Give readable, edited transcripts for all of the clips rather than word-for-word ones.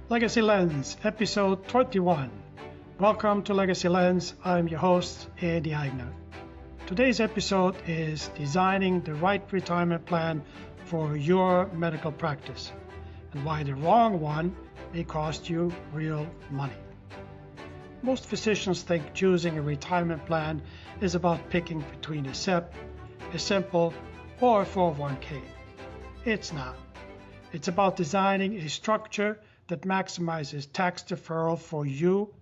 Legacy Lens, Episode 21. Welcome to Legacy Lens. I'm your host, Andy Eigner. Today's episode is designing the right retirement plan for your medical practice and why the wrong one may cost you real money. Most physicians think choosing a retirement plan is about picking between a SEP, a simple, or a 401k. It's not. It's about designing a structure that maximizes tax deferral for you,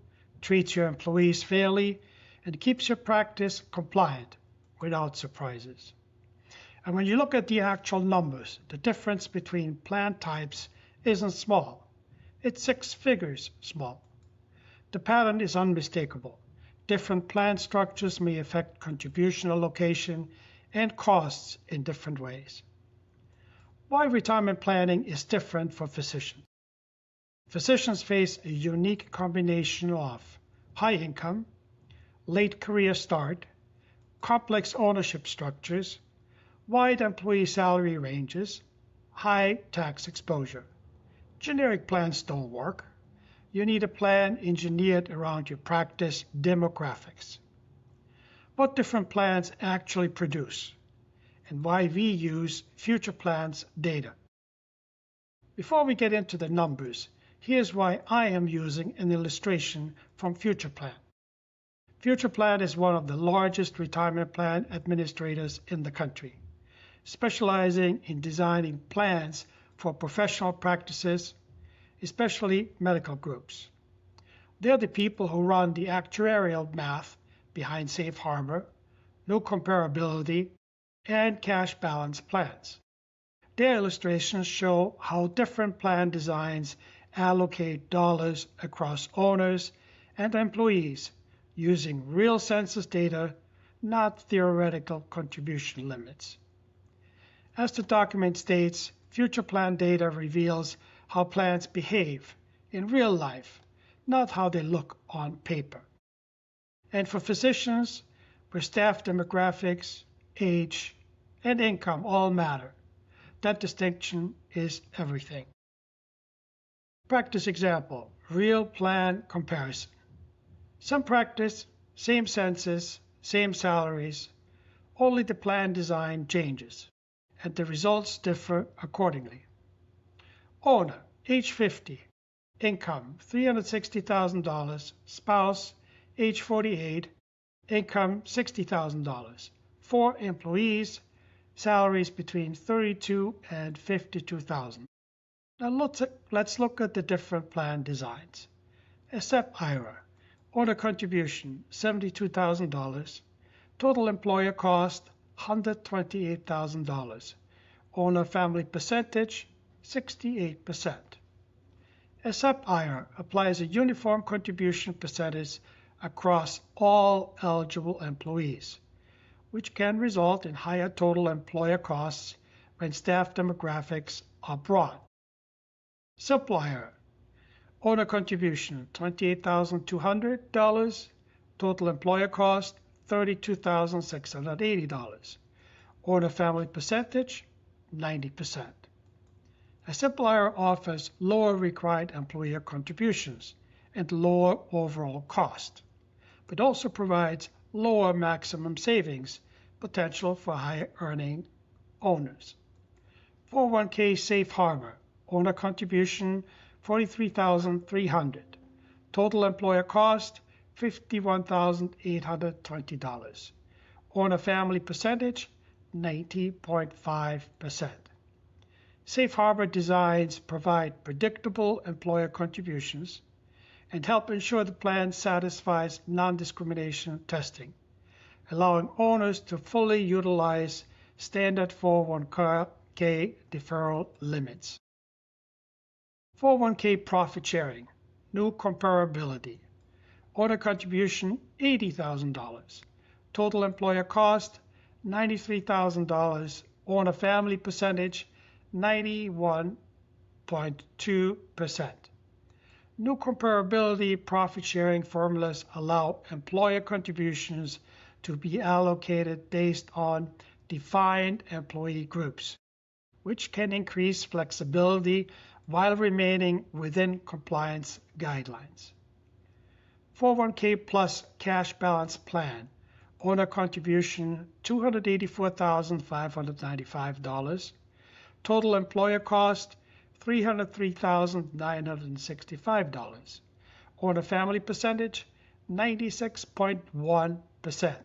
treats your employees fairly, and keeps your practice compliant without surprises. And when you look at the actual numbers, the difference between plan types isn't small. It's 6 figures small. The pattern is unmistakable. Different plan structures may affect contribution allocation and costs in different ways. Why retirement planning is different for physicians. Physicians face a unique combination of high income, late career start, complex ownership structures, wide employee salary ranges, high tax exposure. Generic plans don't work. You need a plan engineered around your practice demographics. What different plans actually produce, and why we use FuturePlan's data. Before we get into the numbers, here's why I am using an illustration from FuturePlan. FuturePlan is one of the largest retirement plan administrators in the country, specializing in designing plans for professional practices, especially medical groups. They're the people who run the actuarial math behind safe harbor, no comparability, and cash balance plans. Their illustrations show how different plan designs allocate dollars across owners and employees using real census data, not theoretical contribution limits. As the document states, FuturePlan data reveals how plans behave in real life, not how they look on paper. And for physicians, where staff demographics, age, and income all matter, that distinction is everything. Practice example, real plan comparison. Some practice, same census, same salaries, only the plan design changes, and the results differ accordingly. Owner, age 50, income $360,000, spouse, age 48, income $60,000. 4 employees, salaries between $32,000 and $52,000. Now let's look at the different plan designs. A SEP IRA, owner contribution $72,000, total employer cost $128,000, owner family percentage 68%. A SEP IRA applies a uniform contribution percentage across all eligible employees, which can result in higher total employer costs when staff demographics are broad. Simple IRA, owner contribution $28,200, total employer cost $32,680, owner family percentage 90%. A simple IRA offers lower required employer contributions and lower overall cost, but also provides lower maximum savings potential for higher earning owners. 401k safe harbor, owner contribution $43,300, total employer cost $51,820, owner family percentage 90.5%. Safe harbor designs provide predictable employer contributions and help ensure the plan satisfies non-discrimination testing, allowing owners to fully utilize standard 401k deferral limits. 401k profit sharing, no comparability, owner contribution $80,000, total employer cost $93,000, owner family percentage 91.2%. New comparability profit sharing formulas allow employer contributions to be allocated based on defined employee groups, which can increase flexibility while remaining within compliance guidelines. 401k plus cash balance plan, owner contribution $284,595, total employer cost $303,965, owner family percentage 96.1%.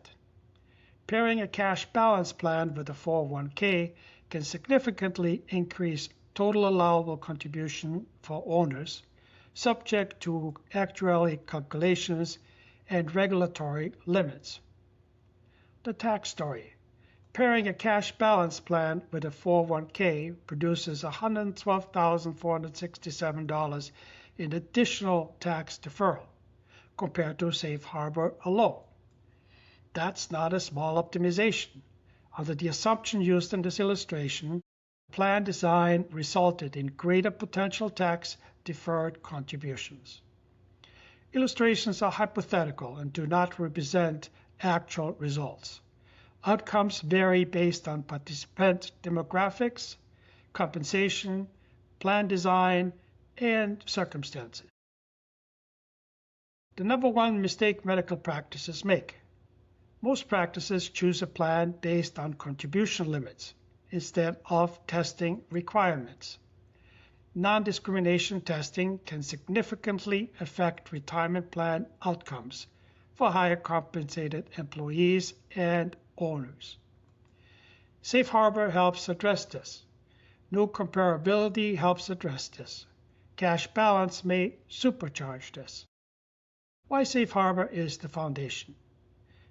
Pairing a cash balance plan with a 401k can significantly increase total allowable contribution for owners, subject to actuarial calculations and regulatory limits. The tax story. Pairing a cash balance plan with a 401k produces $112,467 in additional tax deferral compared to Safe Harbor alone. That's not a small optimization. Under the assumption used in this illustration, plan design resulted in greater potential tax deferred contributions. Illustrations are hypothetical and do not represent actual results. Outcomes vary based on participant demographics, compensation, plan design, and circumstances. The number one mistake medical practices make. Most practices choose a plan based on contribution limits instead of testing requirements. Non-discrimination testing can significantly affect retirement plan outcomes for higher compensated employees and owners. Safe Harbor helps address this. No comparability helps address this. Cash balance may supercharge this. Why Safe Harbor is the foundation.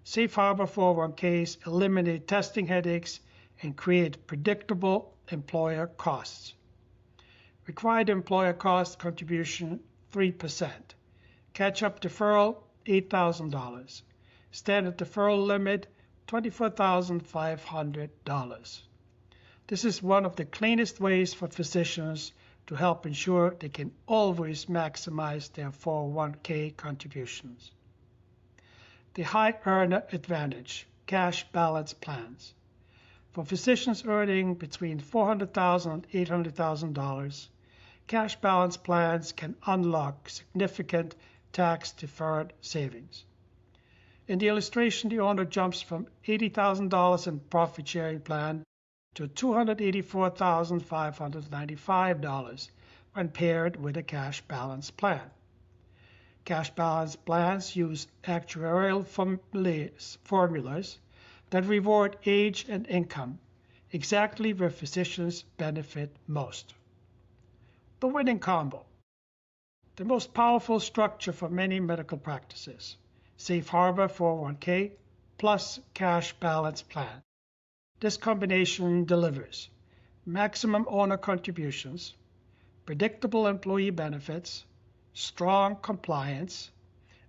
Safe Harbor 401ks eliminate testing headaches and create predictable employer costs. Required employer cost contribution 3%. Catch-up deferral $8,000. Standard deferral limit $24,500. This is one of the cleanest ways for physicians to help ensure they can always maximize their 401k contributions. The high earner advantage, cash balance plans. For physicians earning between $400,000 and $800,000, cash balance plans can unlock significant tax-deferred savings. In the illustration, the owner jumps from $80,000 in profit-sharing plan to $284,595 when paired with a cash balance plan. Cash balance plans use actuarial formulas that reward age and income, exactly where physicians benefit most. The winning combo. The most powerful structure for many medical practices. Safe Harbor 401k plus cash balance plan. This combination delivers maximum owner contributions, predictable employee benefits, strong compliance,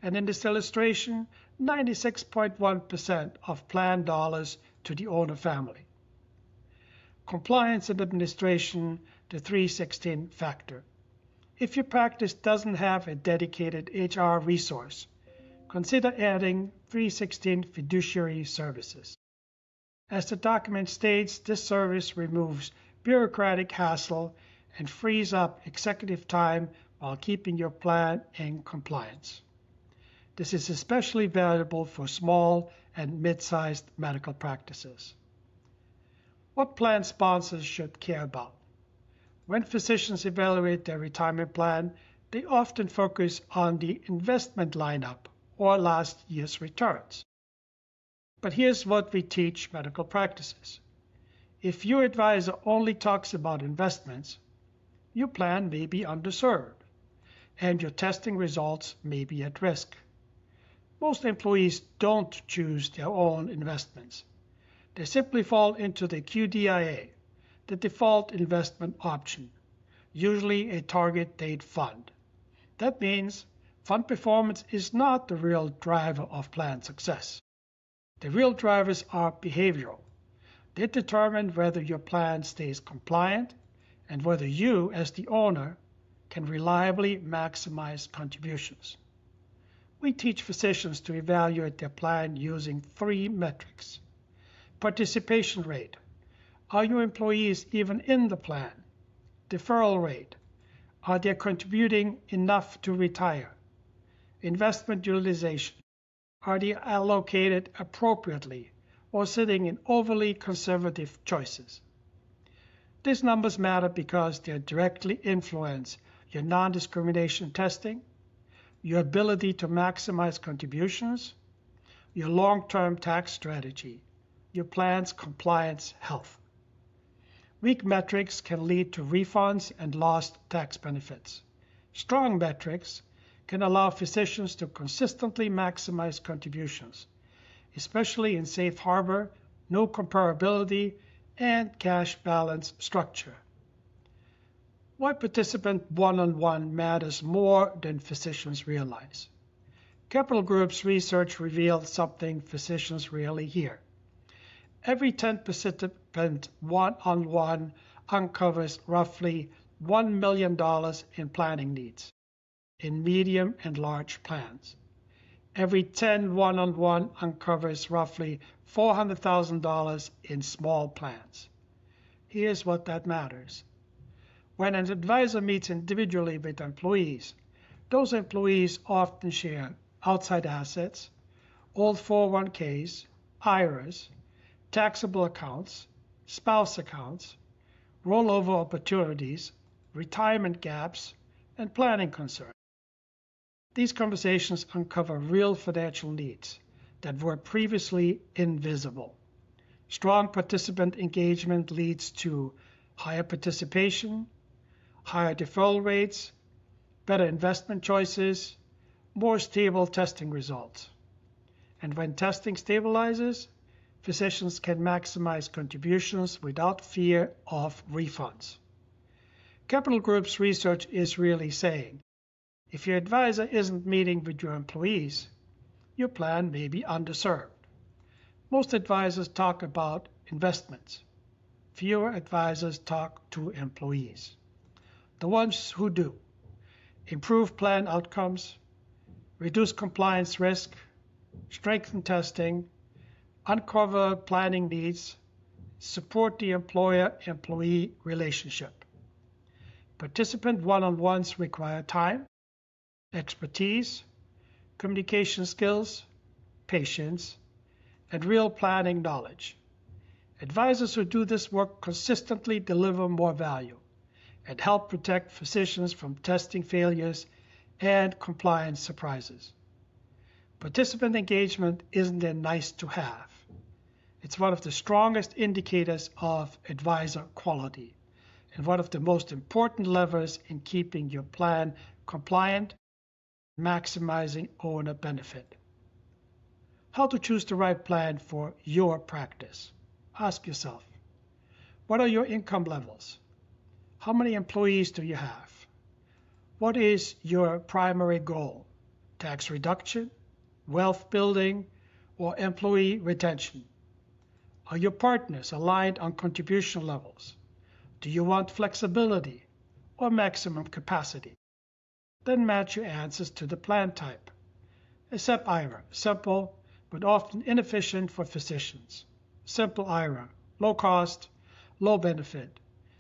and in this illustration, 96.1% of plan dollars to the owner family. Compliance and administration, the 316 factor. If your practice doesn't have a dedicated HR resource, consider adding 316 fiduciary services. As the document states, this service removes bureaucratic hassle and frees up executive time while keeping your plan in compliance. This is especially valuable for small and mid-sized medical practices. What plan sponsors should care about? When physicians evaluate their retirement plan, they often focus on the investment lineup or last year's returns. But here's what we teach medical practices. If your advisor only talks about investments, your plan may be underserved, and your testing results may be at risk. Most employees don't choose their own investments. They simply fall into the QDIA, the default investment option, usually a target date fund. That means fund performance is not the real driver of plan success. The real drivers are behavioral. They determine whether your plan stays compliant and whether you, as the owner, can reliably maximize contributions. We teach physicians to evaluate their plan using 3 metrics. Participation rate. Are your employees even in the plan? Deferral rate. Are they contributing enough to retire? Investment utilization. Are they allocated appropriately or sitting in overly conservative choices? These numbers matter because they directly influence your non-discrimination testing, your ability to maximize contributions, your long-term tax strategy, your plan's compliance health. Weak metrics can lead to refunds and lost tax benefits. Strong metrics can allow physicians to consistently maximize contributions, especially in safe harbor, no comparability, and cash balance structure. Why participant one-on-one matters more than physicians realize. Capital Group's research revealed something physicians rarely hear. Every 10 participant one-on-one uncovers roughly $1 million in planning needs in medium and large plans. Every 10 one-on-one uncovers roughly $400,000 in small plans. Here's what that matters. When an advisor meets individually with employees, those employees often share outside assets, old 401ks, IRAs, taxable accounts, spouse accounts, rollover opportunities, retirement gaps, and planning concerns. These conversations uncover real financial needs that were previously invisible. Strong participant engagement leads to higher participation, higher deferral rates, better investment choices, more stable testing results. And when testing stabilizes, physicians can maximize contributions without fear of refunds. Capital Group's research is really saying, if your advisor isn't meeting with your employees, your plan may be underserved. Most advisors talk about investments. Fewer advisors talk to employees. The ones who do improve plan outcomes, reduce compliance risk, strengthen testing, uncover planning needs, support the employer-employee relationship. Participant one-on-ones require time, expertise, communication skills, patience, and real planning knowledge. Advisors who do this work consistently deliver more value and help protect physicians from testing failures and compliance surprises. Participant engagement isn't a nice to have. It's one of the strongest indicators of advisor quality and one of the most important levers in keeping your plan compliant, maximizing owner benefit. How to choose the right plan for your practice? Ask yourself, what are your income levels? How many employees do you have? What is your primary goal? Tax reduction, wealth building, or employee retention? Are your partners aligned on contribution levels? Do you want flexibility or maximum capacity? Then match your answers to the plan type. A SEP IRA, simple but often inefficient for physicians. Simple IRA, low cost, low benefit.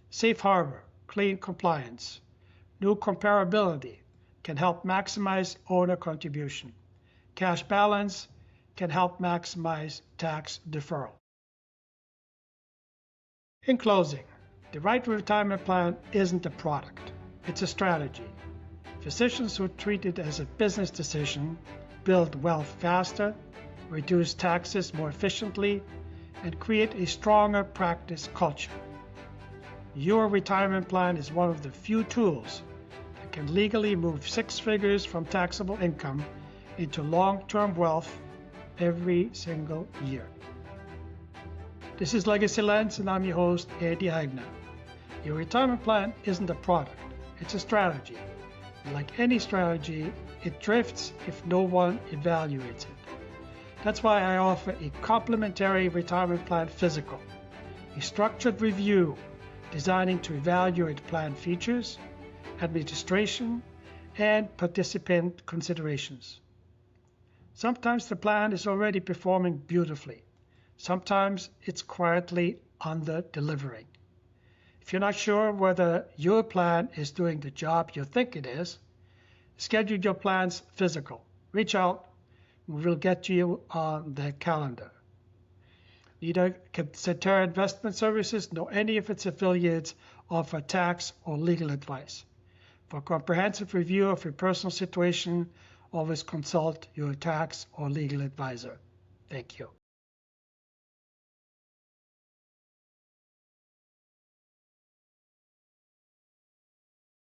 Safe harbor, clean compliance. New comparability can help maximize owner contribution. Cash balance can help maximize tax deferral. In closing, the right retirement plan isn't a product, it's a strategy. Physicians who treat it as a business decision build wealth faster, reduce taxes more efficiently, and create a stronger practice culture. Your retirement plan is one of the few tools that can legally move 6 figures from taxable income into long-term wealth every single year. This is Legacy Lens, and I'm your host, Andy Hagner. Your retirement plan isn't a product, it's a strategy. And like any strategy, it drifts if no one evaluates it. That's why I offer a complimentary retirement plan physical, a structured review designing to evaluate plan features, administration, and participant considerations. Sometimes the plan is already performing beautifully. Sometimes it's quietly under-delivering. If If you're not sure whether your plan is doing the job you think it is, schedule your plan's physical. Reach out. We'll get to you on the calendar. Neither Cetera Investment Services nor any of its affiliates offer tax or legal advice. For a comprehensive review of your personal situation, always consult your tax or legal advisor. Thank you.